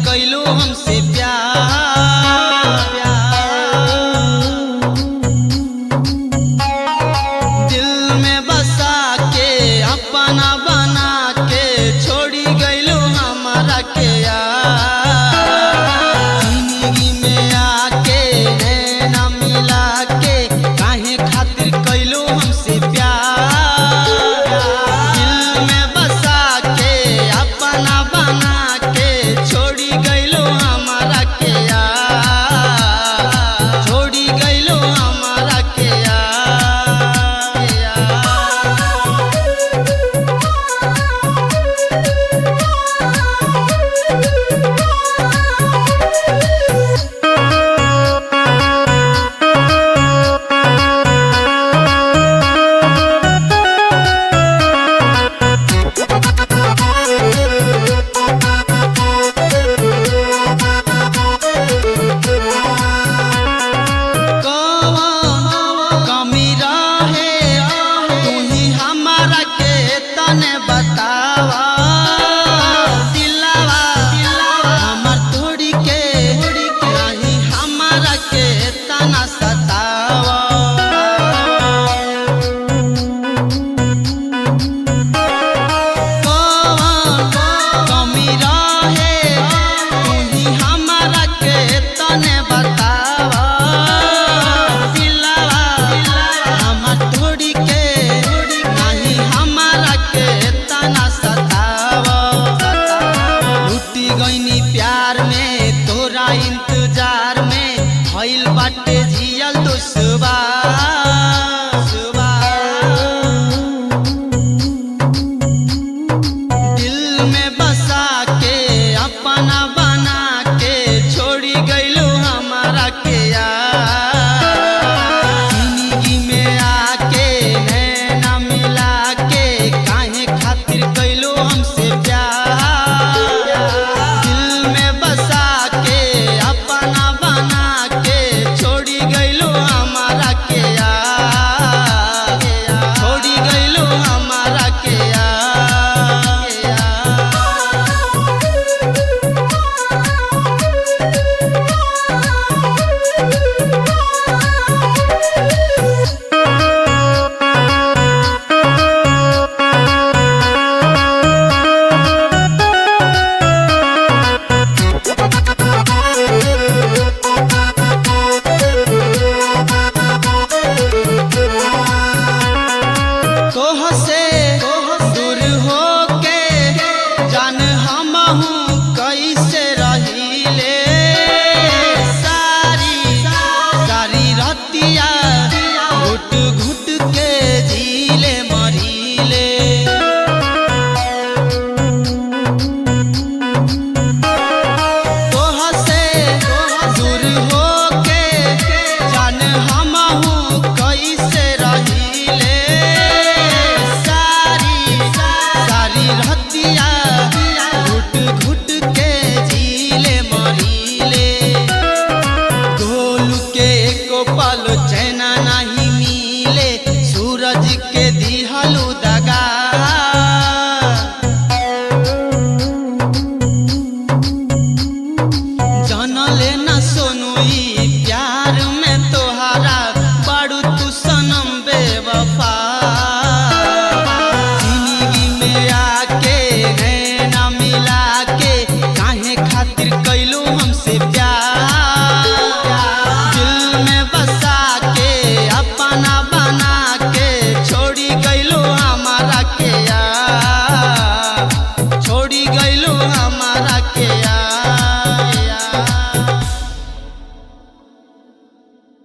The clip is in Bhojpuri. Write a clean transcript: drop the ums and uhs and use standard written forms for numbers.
कैलो हमसे प्यार दिल में बसा के अपना बना के छोड़ी गैलो हमारा के यार। जिंदगी में आके नैना मिला के काहे खातिर कैलो हमसे प्यार। दिल में बसा के अपना बना के छोड़ी गैलो हमारा के यार। छोड़ी गैलो हमारा के बतावा दिलावा हमर तोड़ी के नहीं हमारा के तना सतावा। कमी रहे तुही हमारा के तने बतावा दिलावा हमर तोड़ी के नहीं हमारा के तना सतावा। लुटी गईनी प्यार में तोरा इंतजार में भइल बाटे जियल दुश्वार। दिल में